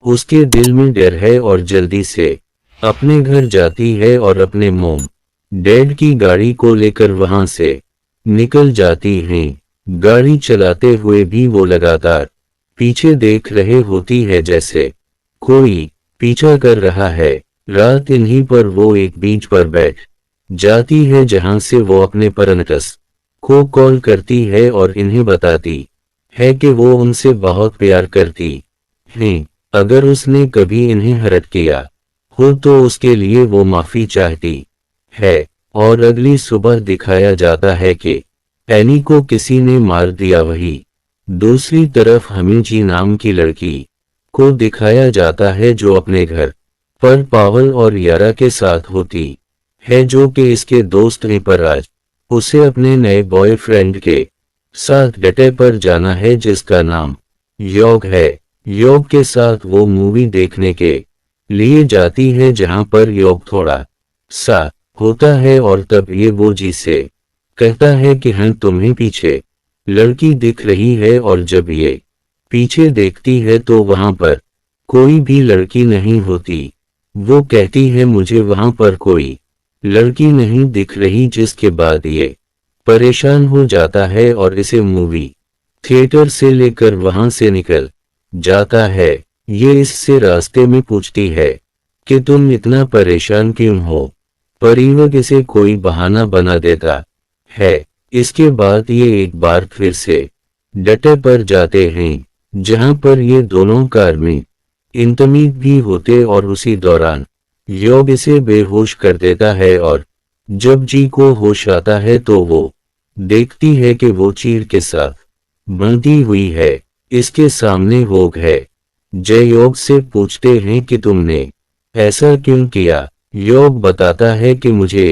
उसके दिल में डर है और जल्दी से अपने घर जाती है और अपने मोम डैड की गाड़ी को लेकर वहां से निकल जाती हैं। गाड़ी चलाते हुए भी वो लगातार पीछे देख रहे होती है, जैसे कोई पीछा कर रहा है। रात इन्हीं पर वो एक बीच पर बैठ जाती है, जहां से वो अपने पेरेंट्स को कॉल करती है और इन्हें बताती है कि वो उनसे बहुत प्यार करती है। अगर उसने कभी इन्हें हर्ट किया हो तो उसके लिए वो माफी चाहती है। और अगली सुबह दिखाया जाता है कि एनी को किसी ने मार दिया। वही दूसरी तरफ हमें जी नाम की लड़की को दिखाया जाता है, जो अपने घर पर पावल और यारा के साथ होती है, जो कि इसके दोस्त हैं। पर आज उसे अपने नए बॉयफ्रेंड के साथ डेटे पर जाना है, जिसका नाम योग है। योग के साथ वो मूवी देखने के लिए जाती है, जहां पर योग थोड़ा सा होता है और तब ये वो जी से कहता है कि हाँ, तुम्हें पीछे लड़की दिख रही है। और जब ये पीछे देखती है तो वहां पर कोई भी लड़की नहीं होती। वो कहती है मुझे वहां पर कोई लड़की नहीं दिख रही, जिसके बाद ये परेशान हो जाता है और इसे मूवी थिएटर से लेकर वहां से निकल जाता है। ये इससे रास्ते में पूछती है कि तुम इतना परेशान क्यों हो, पर युवक इसे कोई बहाना बना देता है। इसके बाद ये एक बार फिर से डटे पर जाते हैं, जहां पर ये दोनों कार में इंतमीद भी होते और उसी दौरान योग इसे बेहोश कर देता है। और जब जी को होश आता है तो वो देखती है कि वो चीर के साथ बंधी हुई है। इसके सामने होग है। जय योग से पूछते हैं कि तुमने ऐसा क्यों किया। योग बताता है कि मुझे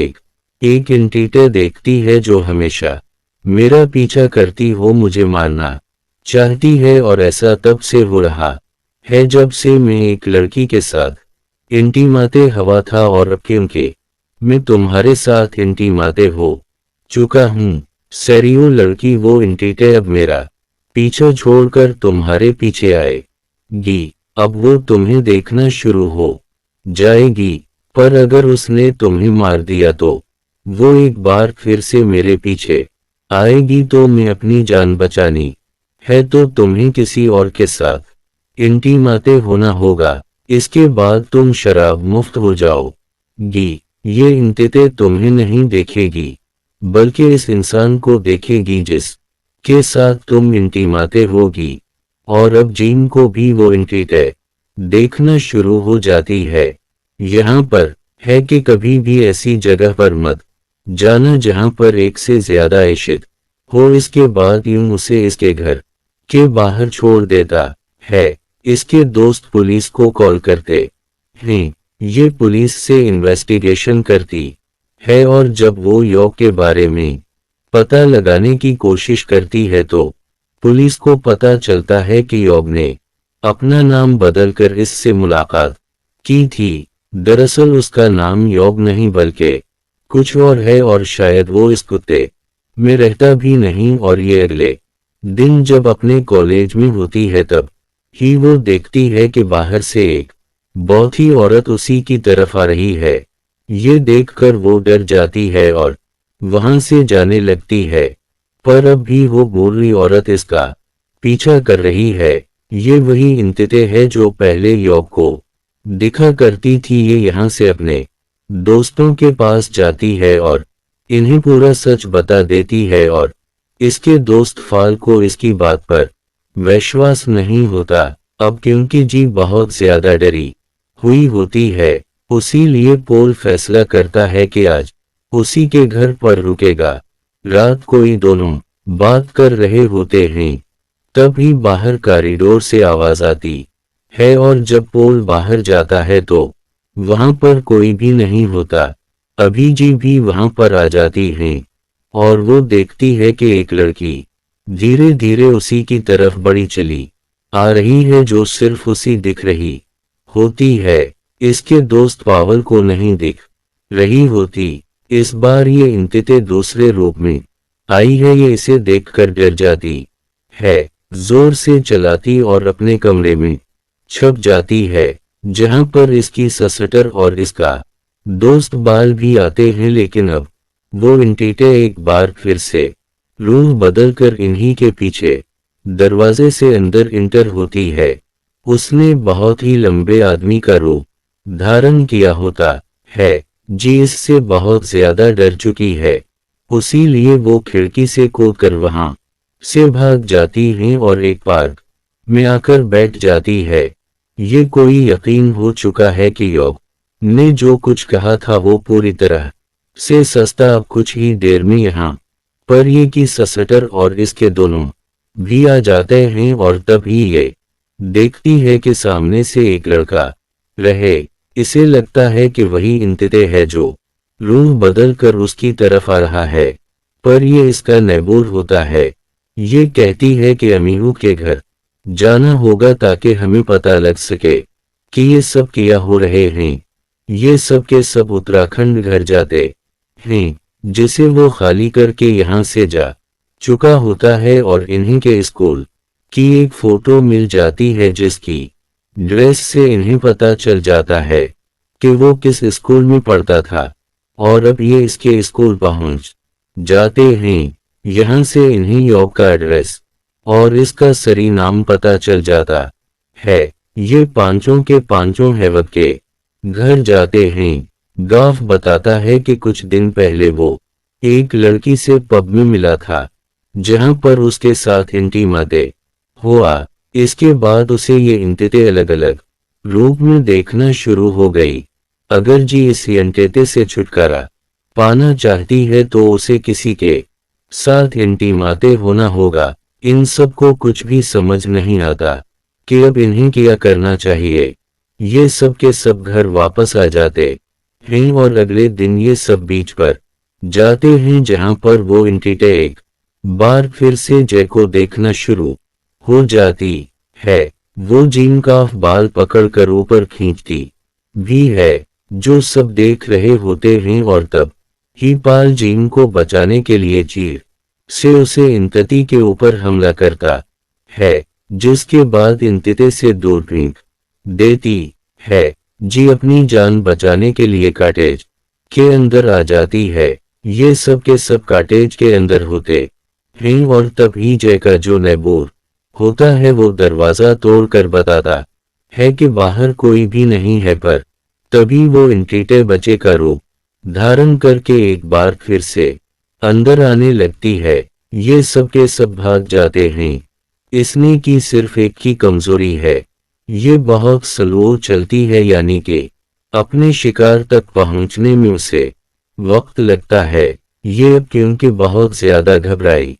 एक एंटिटी देखती है जो हमेशा मेरा पीछा करती हो, मुझे मारना चाहती है। और ऐसा तब से हो रहा है जब से मैं एक लड़की के साथ इंटीमाते हवा था, और अब क्योंकि मैं तुम्हारे साथ इंटीमाते हो चुका हूँ सरियो लड़की, वो एंटिटी अब मेरा पीछा छोड़कर तुम्हारे पीछे आएगी। अब वो तुम्हें देखना शुरू हो जाएगी। पर अगर उसने तुम्हें मार दिया तो वो एक बार फिर से मेरे पीछे आएगी। तो मैं अपनी जान बचानी है तो तुम्हें किसी और के साथ इंटीमाते होना होगा। इसके बाद तुम शराब मुफ्त हो जाओगी। ये एंटिटी तुम्हें नहीं देखेगी, बल्कि इस इंसान को देखेगी जिस के साथ तुम इंटीमाते होगी। और अब जीन को भी वो एंटिटी देखना शुरू हो जाती है। यहाँ पर है कि कभी भी ऐसी जगह पर मत जाना जहां पर एक से ज्यादा इश्क हो। इसके बाद यूं उसे इसके घर के बाहर छोड़ देता है। इसके दोस्त पुलिस को कॉल करते हैं। ये पुलिस से इन्वेस्टिगेशन करती है और जब वो योग के बारे में पता लगाने की कोशिश करती है तो पुलिस को पता चलता है कि योग ने अपना नाम बदलकर इससे मुलाकात की थी। दरअसल उसका नाम योग नहीं बल्कि कुछ और है, और शायद वो इस कुत्ते में रहता भी नहीं। और ये अगले दिन जब अपने कॉलेज में होती है तब ही वो देखती है कि बाहर से एक बहुत ही औरत उसी की तरफ आ रही है। ये देखकर वो डर जाती है और वहां से जाने लगती है। पर अब भी वो बुरी औरत इसका पीछा कर रही है। ये वही एंटिटी है जो पहले योग को दिखा करती थी। ये यहाँ से अपने दोस्तों के पास जाती है और इन्हें पूरा सच बता देती है। और इसके दोस्त फाल को इसकी बात पर विश्वास नहीं होता। अब क्योंकि जी बहुत ज्यादा डरी हुई होती है, उसी लिए पोल फैसला करता है कि आज उसी के घर पर रुकेगा। रात को ये दोनों बात कर रहे होते हैं, तभी बाहर कॉरिडोर से आवाज आती है और जब पोल बाहर जाता है तो वहां पर कोई भी नहीं होता। अभी जी भी वहां पर आ जाती है और वो देखती है कि एक लड़की धीरे धीरे उसी की तरफ बढ़ी चली आ रही है, जो सिर्फ उसी दिख रही होती है। इसके दोस्त पावल को नहीं दिख रही होती। इस बार ये एंटिटी दूसरे रूप में आई है। ये इसे देखकर डर जाती है, जोर से चलाती और अपने कमरे में छप जाती है, जहां पर इसकी ससटर और इसका दोस्त बाल भी आते हैं। लेकिन अब वो इंटिटे एक बार फिर से रूह बदलकर इन्हीं के पीछे दरवाजे से अंदर इंटर होती है। उसने बहुत ही लंबे आदमी का रूप धारण किया होता है जी, इससे बहुत ज्यादा डर चुकी है, उसीलिए वो खिड़की से कूदकर वहां से भाग जाती है और एक पार्क में आकर बैठ जाती है। ये कोई यकीन हो चुका है कि योग ने जो कुछ कहा था वो पूरी तरह से सस्ता। अब कुछ ही देर में यहाँ पर ये की ससटर और इसके दोनों भी आ जाते हैं और तभी ये देखती है कि सामने से एक लड़का रहे। इसे लगता है कि वही इंतिते है जो रूह बदल कर उसकी तरफ आ रहा है, पर ये इसका नैबूर होता है। ये कहती है कि अमीहू के घर जाना होगा ताकि हमें पता लग सके कि ये सब क्या हो रहे हैं। ये सब के सब उत्तराखंड घर जाते हैं, जिसे वो खाली करके यहाँ से जा चुका होता है, और इन्हीं के स्कूल की एक फोटो मिल जाती है जिसकी ड्रेस से इन्हें पता चल जाता है कि वो किस स्कूल में पढ़ता था। और अब ये इसके स्कूल पहुंच जाते हैं। यहाँ से इन्हें योग का एड्रेस और इसका सरी नाम पता चल जाता है। ये पांचों के पांचों हैवक के घर जाते हैं। गाफ बताता है कि कुछ दिन पहले वो एक लड़की से पब में मिला था, जहां पर उसके साथ इंटीमाते हुआ। इसके बाद उसे ये इंतिते अलग अलग रूप में देखना शुरू हो गई। अगर जी इस इंटिते से छुटकारा पाना चाहती है तो उसे किसी के साथ इंटीमाते होना होगा। इन सब को कुछ भी समझ नहीं आता कि अब इन्हें क्या करना चाहिए। ये सब के सब घर वापस आ जाते हैं और अगले दिन ये सब बीच पर जाते हैं, जहां पर वो इंटिटे एक बार फिर से जय को देखना शुरू हो जाती है। वो जीन का बाल पकड़कर ऊपर खींचती भी है, जो सब देख रहे होते हैं, और तब ही पाल जीन को बचाने के लिए चीर से उसे इंतती के ऊपर हमला करता है, जिसके बाद इंतिते से दूर फेंक देती है। जी अपनी जान बचाने के लिए कॉटेज के अंदर आ जाती है। ये सब के सब कॉटेज के अंदर होते हैं और तभी जय का जो नैबूर होता है वो दरवाजा तोड़कर बताता है कि बाहर कोई भी नहीं है, पर तभी वो इंटिटे बच्चे का रूप धारण करके एक बार फिर से अंदर आने लगती है। ये सब के सब भाग जाते हैं। इसने की सिर्फ एक ही कमजोरी है, ये बहुत स्लो चलती है, यानी कि अपने शिकार तक पहुंचने में उसे वक्त लगता है। ये अब क्योंकि बहुत ज्यादा घबराई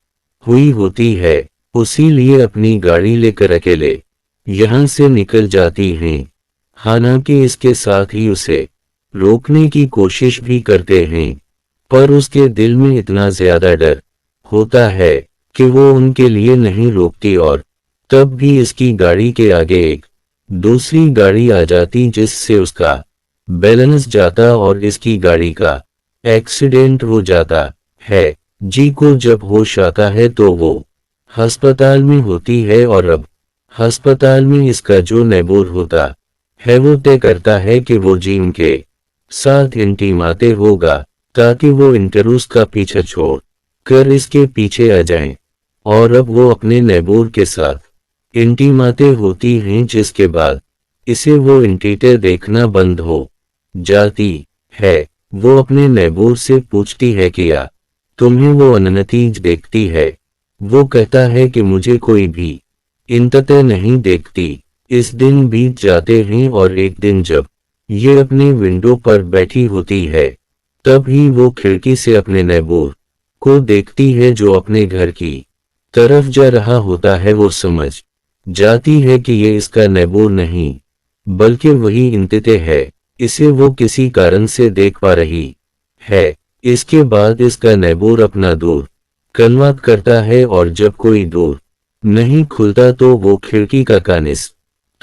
हुई होती है, उसीलिए अपनी गाड़ी लेकर अकेले यहां से निकल जाती हैं। हालांकि इसके साथ ही उसे रोकने की कोशिश भी करते हैं, पर उसके दिल में इतना ज्यादा डर होता है कि वो उनके लिए नहीं रोकती। और तब भी इसकी गाड़ी के आगे एक दूसरी गाड़ी आ जाती, जिससे उसका बैलेंस जाता और इसकी गाड़ी का एक्सीडेंट हो जाता है। जी को जब होश आता है तो वो अस्पताल में होती है, और अब अस्पताल में इसका जो नैबूर होता है वो तय करता है कि वो जीन के साथ इंटीमाते होगा, ताकि वो इंटरूस का पीछा छोड़ कर इसके पीछे आ जाएं। और अब वो अपने नैबूर के साथ इंटीमाते होती हैं, जिसके बाद इसे वो इंटीटे देखना बंद हो जाती है। वो अपने नैबूर से पूछती है कि या तुम्हें वो अननतीज देखती है। वो कहता है कि मुझे कोई भी इंतते नहीं देखती। इस दिन बीत जाते हैं और एक दिन जब ये अपने विंडो पर बैठी होती है, तब ही वो खिड़की से अपने नैबूर को देखती है जो अपने घर की तरफ जा रहा होता है। वो समझ जाती है कि ये इसका नैबूर नहीं बल्कि वही इंतिते है। इसे वो किसी कारण से देख पा रही है। इसके बाद इसका नैबूर अपना दूर कन्वर्ट करता है, और जब कोई दूर नहीं खुलता तो वो खिड़की का कानिस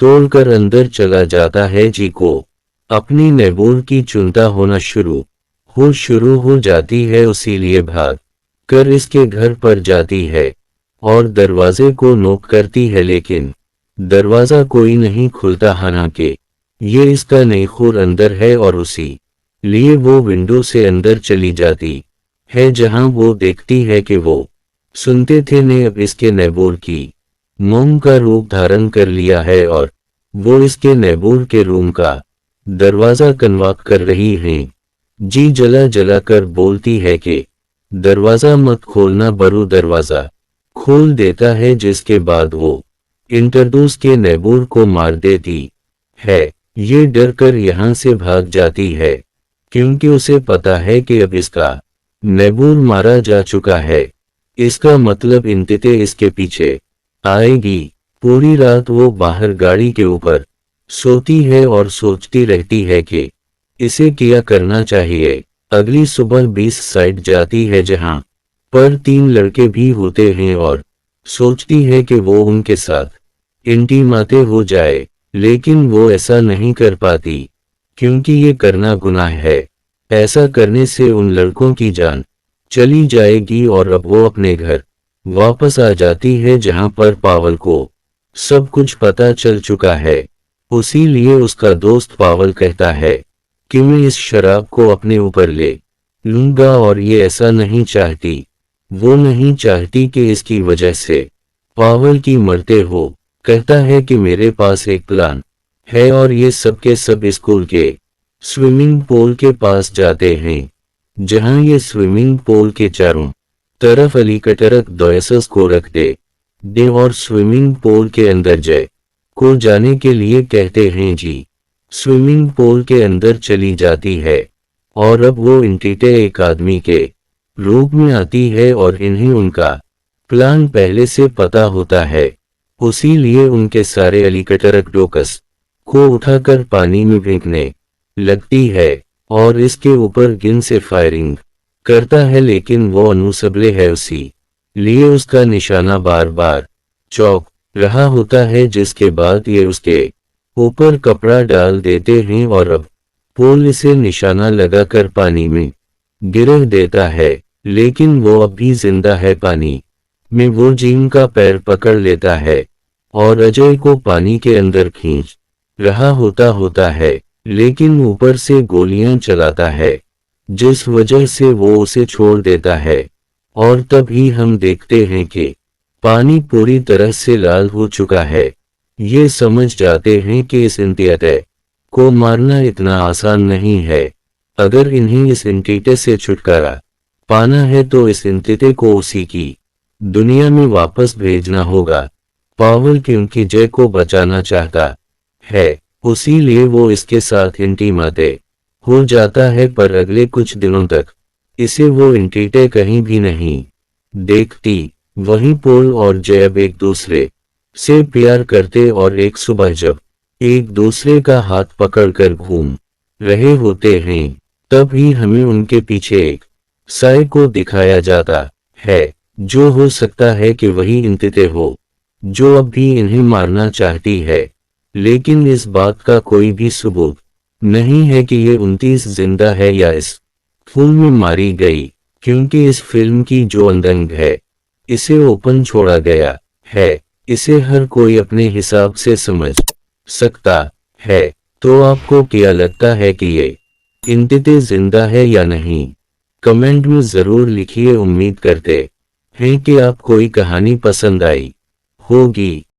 तोड़कर अंदर चला जाता है। जी को अपनी नैबूर की चिंता होना शुरू हो जाती है, उसीलिए भाग कर इसके घर पर जाती है और दरवाजे को नॉक करती है, लेकिन दरवाजा कोई नहीं खुलता, हालांकि ये इसका नईखुर अंदर है और उसी लिए वो विंडो से अंदर चली जाती है, जहां वो देखती है कि वो सुनते थे ने अब इसके नैबोर की मोम का रूप धारण कर लिया है और वो इसके नैबोर के रूम का दरवाजा कनवाक कर रही हैं। जी जला जला कर बोलती है कि दरवाजा मत खोलना, बरू दरवाजा खोल देता है, जिसके बाद वो इंट्रोड्यूस के नैबूर को मार देती है। ये डर कर यहाँ से भाग जाती है क्योंकि उसे पता है कि अब इसका नैबूर मारा जा चुका है। इसका मतलब इंतिते इसके पीछे आएगी। पूरी रात वो बाहर गाड़ी के ऊपर सोती है और सोचती रहती है कि इसे क्या करना चाहिए। अगली सुबह 20 साइड जाती है जहां पर 3 लड़के भी होते हैं और सोचती है कि वो उनके साथ इंटीमाते हो जाए, लेकिन वो ऐसा नहीं कर पाती क्योंकि ये करना गुनाह है। ऐसा करने से उन लड़कों की जान चली जाएगी और अब वो अपने घर वापस आ जाती है जहां पर पावल को सब कुछ पता चल चुका है। उसी लिए उसका दोस्त पावल कहता है कि मैं इस शराब को अपने ऊपर ले लूंगा और ये ऐसा नहीं चाहती। वो नहीं चाहती कि इसकी वजह से पावल की मरते हो। कहता है कि मेरे पास एक प्लान है और ये सब के सब स्कूल के स्विमिंग पूल के पास जाते हैं, जहां ये स्विमिंग पूल के चारों तरफ अलीकटरक दोयसस को रख दे और स्विमिंग पूल के अंदर जय को जाने के लिए कहते हैं। जी स्विमिंग पूल के अंदर चली जाती है और अब वो इंटिटे एक आदमी के रूप में आती है और इन्हें उनका प्लान पहले से पता होता है। उसी लिए उनके सारे अलीकटरक डोकस को उठाकर पानी में फेंकने लगती है और इसके ऊपर गिन से फायरिंग करता है, लेकिन वो अनुसबले है, उसी लिए उसका निशाना बार बार चौक रहा होता है। जिसके बाद ये उसके ऊपर कपड़ा डाल देते हैं और अब पोल इसे निशाना लगाकर पानी में गिरा देता है, लेकिन वो अब भी जिंदा है। पानी में वो जिम का पैर पकड़ लेता है और अजय को पानी के अंदर खींच रहा होता है, लेकिन ऊपर से गोलियां चलाता है, जिस वजह से वो उसे छोड़ देता है। और तभी हम देखते हैं कि पानी पूरी तरह से लाल हो चुका है। ये समझ जाते हैं कि इस इंटिटे को मारना इतना आसान नहीं है। अगर इन्हें इस इंटिटे से छुटकारा पाना है तो इस इंटिटे को उसी की दुनिया में वापस भेजना होगा। पावल क्योंकि जय को बचाना चाहता है, उसी लिए वो इसके साथ इंटीमाते हो जाता है, पर अगले कुछ दिनों तक इसे वो इंटिटे कहीं भी नहीं देखती। वहीं पोल और जय अब एक दूसरे से प्यार करते और एक सुबह जब एक दूसरे का हाथ पकड़कर घूम रहे होते हैं, तब ही हमें उनके पीछे एक साए को दिखाया जाता है, जो हो सकता है कि वही इंतिते हो जो अब भी इन्हें मारना चाहती है। लेकिन इस बात का कोई भी सबूत नहीं है कि ये 29 जिंदा है या इस फिल्म में मारी गई, क्योंकि इस फिल्म की जो अंदंग है इसे ओपन छोड़ा गया है। इसे हर कोई अपने हिसाब से समझ सकता है। तो आपको क्या लगता है कि ये इंतिते जिंदा है या नहीं? कमेंट में जरूर लिखिए। उम्मीद करते हैं कि आपको ये कहानी पसंद आई होगी।